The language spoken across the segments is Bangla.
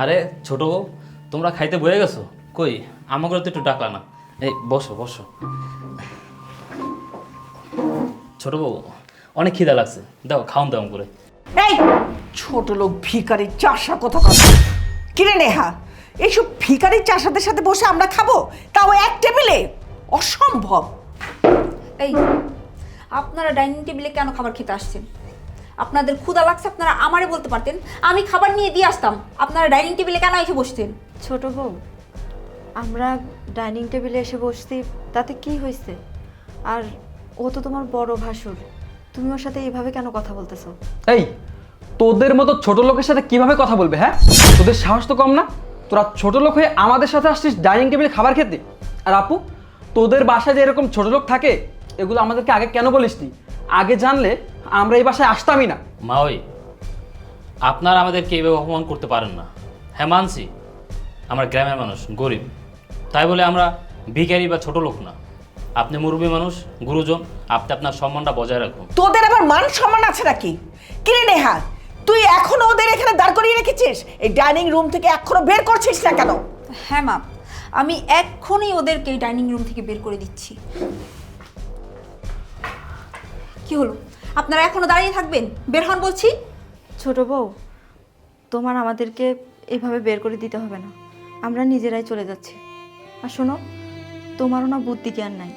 আরে ছোট বউ, তোমরা খাইতে বয়ে গেছো? কই আমাকে তো একটু ডাকলা না। এই বসো বসো। ছোট বউ, অনেক খিদা লাগছে, দাও খাওন দাও করে। এই ছোট লোক ভিখারি চাষা কথা কথা কিরে নেহা, এইসব ভিখারি চাষাদের সাথে বসে আমরা খাবো, তাও এক টেবিলে? অসম্ভব। এই আপনারা ডাইনিং টেবিলে কেন খাবার খেতে আসছেন? আপনাদের ক্ষুধা লাগছে, আপনারা আমারে বলতে পারতেন, আমি খাবার নিয়ে দিয়ে আসতাম। আপনারা ডাইনিং টেবিলে কেন এসে বসতেন? ছোট বউ, আমরা ডাইনিং টেবিলে এসে বসছি, তাতে কি হয়েছে? আর ও তো তোমার বড় ভাসুর, তুমি ওর সাথে এইভাবে কেন কথা বলতেছো? এই, তোদের মতো ছোট লোকের সাথে কিভাবে কথা বলবে? হ্যাঁ, তোদের সাহস তো কম না? তোরা ছোট লোক হয়ে আমাদের সাথে আসছিস ডাইনিং টেবিলে খাবার খেতে? আর আপু, তোদের বাসায় যে এরকম ছোট লোক থাকে, এগুলো আমাদেরকে আগে কেন বলিসনি? আগে জানলে আমরা এই বাসায় আসতামই না। মা ওই, আপনারা আমাদেরকে এইভাবে অপমান করতে পারেন না। হ্যাঁ মানছি, আমরা গ্রামের মানুষ, গরিব, তাই বলে আমরা ভিখারি বা ছোট লোক না। আপনি মুরব্বী মানুষ, গুরুজন, আপনি আপনার সম্মানটা বজায় রাখুন। তোদের আবার মান সম্মান আছে নাকি? কিরে নেহা, তুই এখনো ওদের এখানে দাঁড় করিয়ে রেখেছিস? এই ডাইনিং রুম থেকে এখনো বের করছিস না কেন? হ্যাঁ মা, আমি এক্ষুনি ওদেরকে ডাইনিং রুম থেকে বের করে দিচ্ছি। কি হলো, আপনারা এখনো দাঁড়িয়ে থাকবেন? বের হন বলছি। ছোট বউ, তোমার আমাদেরকে এইভাবে বের করে দিতে হবে না, আমরা নিজেরাই চলে যাচ্ছি। আর শোনো, তোমারও না বুদ্ধি জ্ঞান নাই,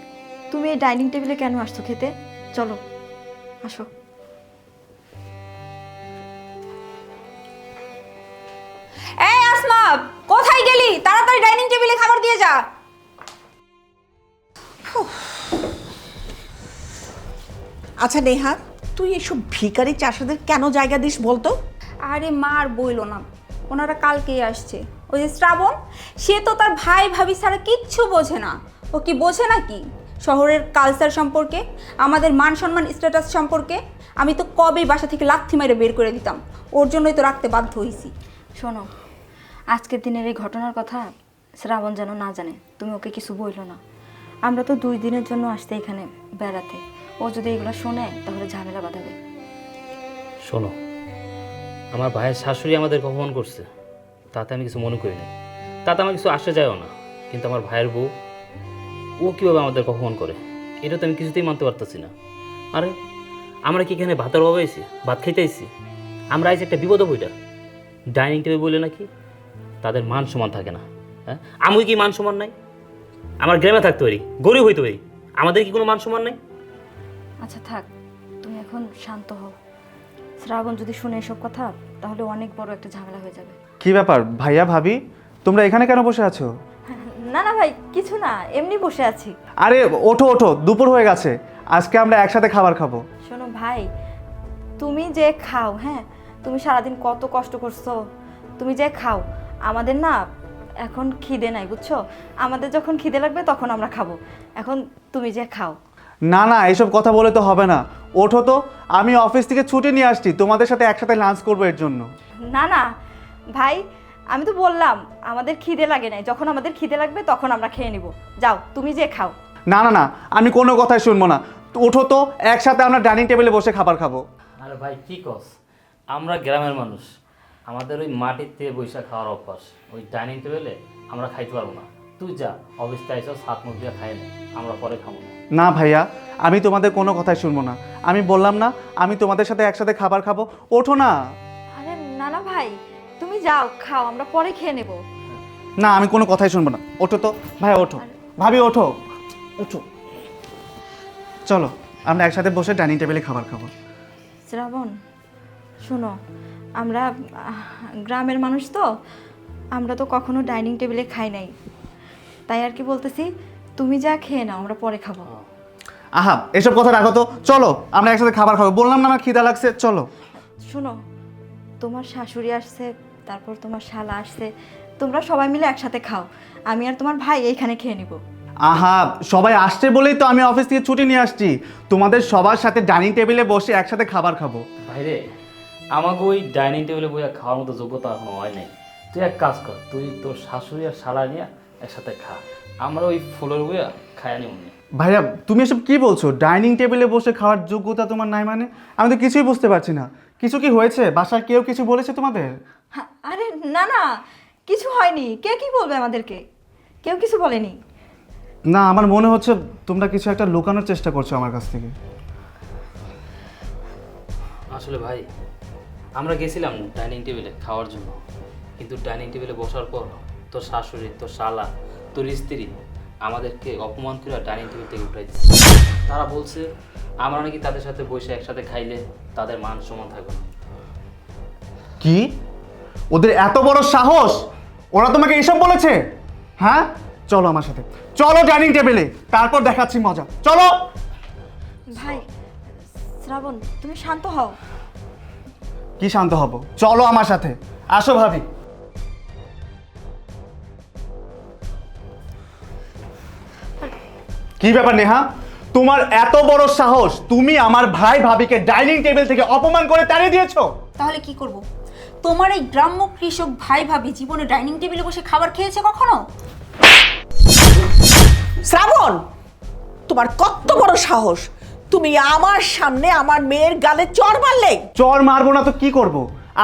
তুমি এই ডাইনিং টেবিলে কেন আসছো খেতে? চলো আসো। এই আসমা, কোথায় গেলি? তাড়াতাড়ি ডাইনিং টেবিলে খাবার দিয়ে যা। আচ্ছা নেহা, তুই এসব ভিখারি চাষাদের কেন জায়গা দিস বলতো? আরে মা আর বইলো না, ওনারা কালকেই আসছে। ওই যে শ্রাবণ, সে তো তার ভাই ভাবি ছাড়া কিচ্ছু বোঝে না। ও কি বোঝে নাকি শহরের কালচার সম্পর্কে, আমাদের মান সম্মান স্ট্যাটাস সম্পর্কে? আমি তো কবেই বাসা থেকে লাথি মেরে বের করে দিতাম, ওর জন্যই তো রাখতে বাধ্য হয়েছি। শোনো, আজকের দিনের এই ঘটনার কথা শ্রাবণ যেন না জানে, তুমি ওকে কিছু বইলো না। আমরা তো 2 দিনের জন্য আসতে এখানে বেড়াতে, ও যদি এগুলো শোনে তাহলে ঝামেলা বাঁধাবে। শোনো, আমার ভাইয়ের শাশুড়ি আমাদেরকে অপমান করছে, তাতে আমি কিছু মনে করি না, তাতে আমার কিছু আসে যায়ও না। কিন্তু আমার ভাইয়ের বউ, ও কীভাবে আমাদেরকে অপমান করে, এটা তো আমি কিছুতেই মানতে পারতেছি না। আরে আমরা কি এখানে ভাতের অভাবে আইছি? ভাত খাইতে আইছি? আমরা আইছি একটা বিপদ বইটা। ডাইনিং টেবিল বলে নাকি তাদের মান সম্মান থাকে না? হ্যাঁ, আমি কি মান সম্মান নাই? আমার গ্রামে থাকতে পারি, গরিব হইতে পারি, আমাদের কি কোনো মান সম্মান নাই? আচ্ছা থাক, তুমি এখন শান্ত হও। শ্রাবণ যদি শুনে এসব কথা তাহলে অনেক বড় একটা ঝামেলা হয়ে যাবে। কি ব্যাপার ভাইয়া ভাবি, তোমরা এখানে কেন বসে আছো? না না ভাই, কিছু না, এমনি বসে আছি। আরে ওঠো ওঠো, দুপুর হয়ে গেছে, আজকে আমরা একসাথে খাবার খাবো। শোনো ভাই, তুমি যে খাও, হ্যাঁ, তুমি সারাদিন কত কষ্ট করছো, তুমি যে খাও। আমাদের না এখন খিদে নাই, বুঝছো? আমাদের যখন খিদে লাগবে তখন আমরা খাবো, এখন তুমি যে খাও। না না, এসব কথা বলে তো হবে না, ওঠো তো। আমি অফিস থেকে ছুটি নিয়ে আসছি, তোমাদের সাথে একসাথে লাঞ্চ করবো এর জন্য। না না ভাই, আমি তো বললাম আমাদের খিদে লাগে নাই, যখন আমাদের খিদে লাগবে তখন আমরা খেয়ে নিব। যাও তুমি যে খাও। না না না, আমি কোনো কথাই শুনবো না, তো ওঠো তো, একসাথে আমরা ডাইনিং টেবিলে বসে খাবার খাবো। আরে ভাই কি কস, আমরা গ্রামের মানুষ, আমাদের ওই মাটিতে বৈশা খাওয়ার অভ্যাস, ওই ডাইনিং টেবিলে আমরা খাইতে পারবো না। তুই যা, অফিসে আইসো, হাত মুখ দিয়ে খাই না, আমরা পরে খাবো না। না ভাইয়া, আমি তোমাদের কোনো কথাই শুনবো না, আমি বললাম না আমি তোমাদের সাথে একসাথে খাবার খাবো, ওঠো না। আরে না না ভাই, তুমি যাও খাও, আমরা পরে খেয়ে নেব। না, আমি কোনো কথাই শুনবো না, ওঠো তো ভাইয়া, ওঠো। ভাবি ওঠো, ওঠো, চলো আমরা একসাথে বসে ডাইনিং টেবিলে খাবার খাবো। শ্রাবণ শোনো, আমরা গ্রামের মানুষ তো, আমরা তো কখনো ডাইনিং টেবিলে খাই নাই, তাই আর কি বলতেছি, তুমি যা খেয়ে নাও, আমরা পরে খাবো। আহা, এসব কথা রাখো তো, চলো আমরা একসাথে খাবার খাবো, বললাম না আমার খিদা লাগছে, চলো। শোনো, তোমার শাশুড়ি আসছে, তারপর তোমার শালা আসছে, তোমরা সবাই মিলে একসাথে খাও, আমি আর তোমার ভাই এইখানে খেয়ে নিব। আহা, সবাই আসছে বলেই তো আমি অফিস থেকে ছুটি নিয়ে আসছি, তোমাদের সবার সাথে ডাইনিং টেবিলে বসে একসাথে খাবার খাবো। ভাইরে, আমাকে ওই ডাইনিং টেবিলে বইয়া খাওয়ার মতো যোগ্যতা এখনো হয় নাই। তুই এক কাজ কর, তুই তোর শাশুড়ি আর শালা নিয়ে একসাথে খা, আমরা ওই ফুলের বইয়া খায়া নিব। ভাইয়া তুমি এসব কি বলছো? ডাইনিং টেবিলে বসে খাওয়ার যোগ্যতা তোমার নাই মানে? আমি তো কিছুই বুঝতে পারছি না, কি কিছু কি হয়েছে? বাসার কেউ কিছু বলেছে তোমাদের? আরে না না, কিছু হয়নি। কে কি বলবে আমাদেরকে? কেউ কিছু বলেনি। না, আমার মনে হচ্ছে তোমরা কিছু একটা লুকানোর চেষ্টা করছো আমার কাছ থেকে। আসলে ভাই, আমরা গেছিলাম ডাইনিং টেবিলে খাওয়ার জন্য, কিন্তু ডাইনিং টেবিলে বসার পর তোর শাশুড়ি, তোর শালা, তোর স্ত্রী আমাদেরকে অপমান করে ডাইনিং টেবিল থেকে উঠাই দিচ্ছে। তারা বলছে আমরা নাকি তাদের সাথে বসে একসাথে খাইলে তাদের মান সম্মান থাকবে না। কি? ওদের এত বড় সাহস? ওরা তোমাকে এসব বলেছে? হ্যাঁ, চলো আমার সাথে, চলো ডাইনিং টেবিলে, তারপর দেখাচ্ছি মজা। চলো। ভাই শ্রাবণ, তুমি শান্ত হও। কি শান্ত হব? চলো আমার সাথে, আসো ভাবি। কি ব্যাপার নেহা, তোমার এত বড় সাহস? তুমি আমার ভাই ভাবিকে ডাইনিং টেবিল থেকে অপমান করে তাড়িয়ে দিয়েছো? তাহলে কি করব? তোমার এই গ্রাম্য কৃষক ভাই ভাবি জীবনে ডাইনিং টেবিলে বসে খাবার খেয়েছে কখনো? শ্রাবণ, তোমার কত বড় সাহস! তুমি আমার সামনে আমার মেয়ের গালে চড় মারলে। চর মারবো না তো কি করব?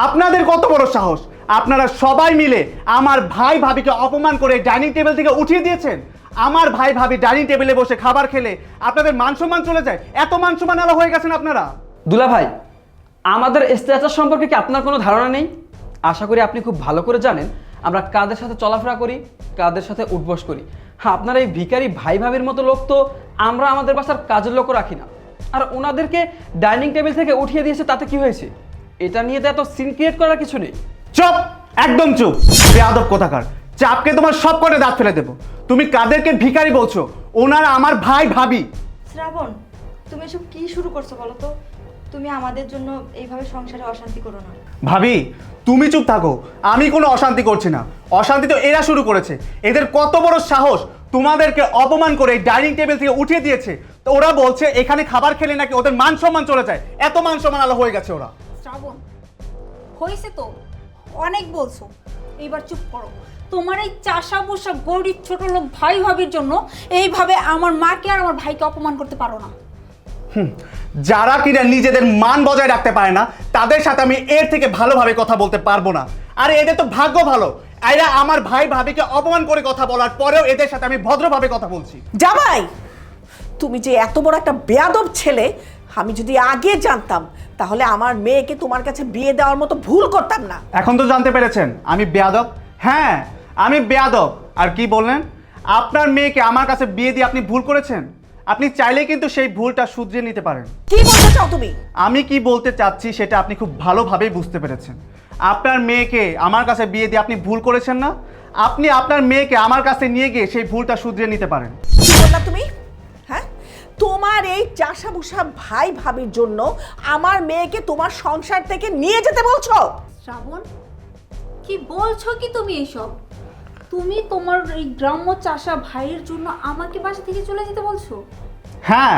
আপনাদের কত বড় সাহস? আপনারা সবাই মিলে আমার ভাই ভাবিকে অপমান করে ডাইনিং টেবিল থেকে উঠিয়ে দিয়েছেন। আমার ভাই ভাবি ডাইনিং টেবিলে বসে খাবার খেলে আপনাদের মান সম্মান চলে যায়। এত মান সম্মান আলা হয়ে গেছেন আপনারা। দুলা ভাই, আমাদের স্ট্যাটাস সম্পর্কে কি আপনার কোনো ধারণা নেই? আশা করি আপনি খুব ভালো করে জানেন আমরা কাদের সাথে চলাফেরা করি, কাদের সাথে উঠবস করি। হ্যাঁ, আপনার এই ভিখারি ভাই ভাবির মতো লোক তো আমরা আমাদের বাসার কাজের লোকও রাখি না। আর ওনাদেরকে ডাইনিং টেবিল থেকে উঠিয়ে দিয়েছে, তাতে কি হয়েছে? এটা নিয়ে তো এত সিন ক্রিয়েট করার কিছু নেই। চুপ, একদম চুপ, বেয়াদব কোথাকার। চাপকে তোমার সব কটে দাঁত ফেলে দেবো। তুমি কাদেরকে ভিখারি বলছো? ওনারা আমার ভাই ভাবি। শ্রাবণ, তুমি এসব কি শুরু করছো বলো তো? তুমি আমাদের জন্য এইভাবে সংসারে অশান্তি করো না। ভাবি, তুমি চুপ থাকো। আমি কোনো অশান্তি করছি না। অশান্তি তো এরা শুরু করেছে। এদের কত বড় সাহস তোমাদেরকে অপমান করে ডাইনিং টেবিল থেকে উঠিয়ে দিয়েছে। তো ওরা বলছে এখানে খাবার খেলে নাকি ওদের মান সম্মান চলে যায়। এত মান সম্মান আলো হয়ে গেছে ওরা। শ্রাবণ, হয়েছে তো, অনেক বলছো, এইবার চুপ করো। তোমার এই চাষা বসা গরিব ছোট লোক ভাই ভাবির জন্য এইভাবে আমার মাকে আর আমার ভাইকে অপমান করতে পারো না। যারা কিনা নিজেদের মান বজায় রাখতে পারে না তাদের সাথে আমি এর থেকে ভালোভাবে কথা বলতে পারবো না। আর এদের তো ভাগ্য ভালো, এরা আমার ভাই ভাবিকে অপমান করে কথা বলার পরেও এদের সাথে আমি ভদ্রভাবে কথা বলছি। জামাই, তুমি যে এত বড় একটা বেয়াদব ছেলে, আমি যদি আগে জানতাম তাহলে আমার মেয়েকে তোমার কাছে বিয়ে দেওয়ার মতো ভুল করতাম না। এখন তো জানতে পেরেছেন আমি বেয়াদব। হ্যাঁ, আমি বেয়াদব। আর কি বললেন? আপনার মেয়েকে আমার কাছে বিয়ে দিয়ে আপনি ভুল করেছেন। আপনি চাইলে কিন্তু সেই ভুলটা শুধরিয়ে নিতে পারেন। কি বলতে চাও তুমি? আমি কি বলতে চাচ্ছি সেটা আপনি খুব ভালোভাবেই বুঝতে পেরেছেন। আপনার মেয়েকে আমার কাছে বিয়ে দিয়ে আপনি ভুল করেছেন না? আপনি আপনার মেয়েকে আমার কাছে নিয়ে গিয়ে সেই ভুলটা শুধরিয়ে নিতে পারেন। কি বললা তুমি? হ্যাঁ, তোমার এই চাষা ভুষা ভাই ভাবির জন্য আমার মেয়েকে তোমার সংসার থেকে নিয়ে যেতে বলছো? শ্রাবণ, কি বলছো কি তুমি এসব? তুমি তোমার এই গ্রাম্য চাষা ভাইয়ের জন্য আমাকে বাসা থেকে চলে যেতে বলছো? হ্যাঁ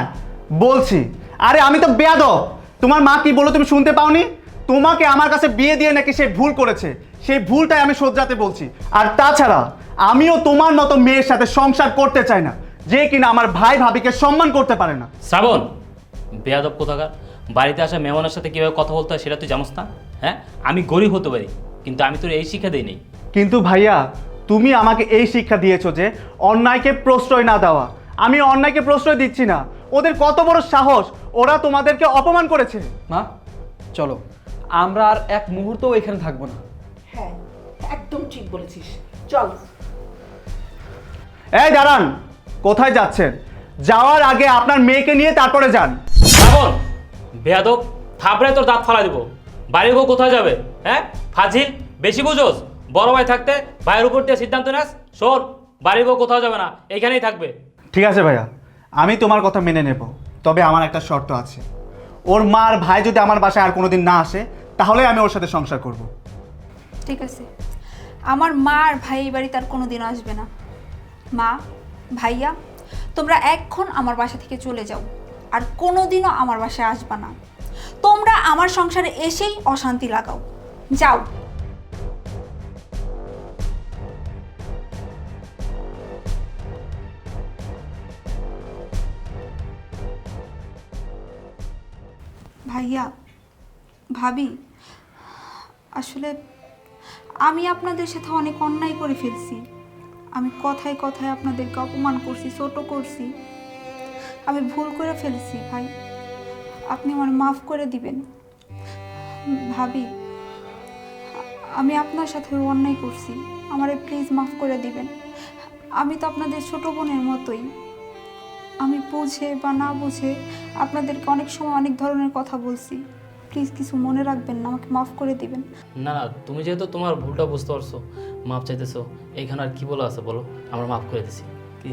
বলছি। আরে আমি তো বেয়াদব। তোমার মা কি বলো তুমি শুনতে পাওনি? তোমাকে আমার কাছে বিয়ে দিয়ে নাকি সে ভুল করেছে, সেই ভুলটাই আমি শোধরাতে বলছি। আর তাছাড়া আমিও তোমার মতো মেয়ের সাথে সংসার করতে চাই না যে কিনা আমার ভাই ভাবিকে সম্মান করতে পারে না। শ্রাবণ, বেয়াদব কোথাকার! বাড়িতে আসা মেহমানের সাথে কীভাবে কথা বলতে হয় সেটা তুই জানোস না? হ্যাঁ, আমি গরিব হতে পারি, কিন্তু আমি তোর এই শিক্ষা দিই নেই। কিন্তু ভাইয়া, তুমি আমাকে এই শিক্ষা দিয়েছো যে অন্যায়কে প্রশ্রয় না দেওয়া। আমি অন্যায়কে প্রশ্রয় দিচ্ছি না। ওদের কত বড় সাহস, ওরা তোমাদেরকে অপমান করেছে। মা চলো, আমরা আর এক মুহূর্তও এখানে থাকবো না। হ্যাঁ, একদম ঠিক বলেছিস, চল। এই দাঁড়ান, কোথায় যাচ্ছেন? যাওয়ার আগে আপনার মেয়েকে নিয়ে তারপরে যান। শ্রাবণ, বেয়াদব, থাপড়ে তোর দাঁত ফালা দিব। বাড়ির বউ কোথায় যাবে? হ্যাঁ, ফাজিল, বেশি বুঝোস? বড় ভাই থাকতে ভাইয়ের উপর দিয়ে সিদ্ধান্ত নেস? শোন, বাড়ির বউ কোথাও যাবে না, এইখানেই থাকবে। ঠিক আছে ভাইয়া, আমি তোমার কথা মেনে নেব, তবে আমার একটা শর্ত আছে। ওর মা আর ভাই যদি আমার বাসায় আর কোনোদিন না আসে তাহলে আমি ওর সাথে সংসার করব। ঠিক আছে, আমার মা আর ভাই এই বাড়িতে আর কোনোদিনও আসবে না। মা, ভাইয়া, তোমরা এক্ষণ আমার বাসা থেকে চলে যাও, আর কোনোদিনও আমার বাসায় আসবা না। তোমরা আমার সংসারে এসেই অশান্তি লাগাও, যাও। ভাইয়া, ভাবি, আসলে আমি আপনাদের সাথে অনেক অন্যায় করে ফেলছি। আমি কথায় কথায় আপনাদেরকে অপমান করছি, ছোট করছি। আমি ভুল করে ফেলছি ভাই, আপনি আমার মাফ করে দিবেন। ভাবি, আমি আপনার সাথে অন্যায় করছি, আমারে প্লিজ মাফ করে দিবেন। আমি তো আপনাদের ছোট বোনের মতোই। আমি বুঝে বা না বুঝে আপনাদেরকে অনেক সময় অনেক ধরনের কথা বলছি। প্লিজ কিছু মনে রাখবেন না, আমাকে মাফ করে দিবেন। না না, তুমি যেহেতু তোমার ভুলটা বুঝতে পারছো, মাপ চাইতেছো, এইখানে আর কি বলা আছে বলো? আমরা মাফ করে দিছি। কি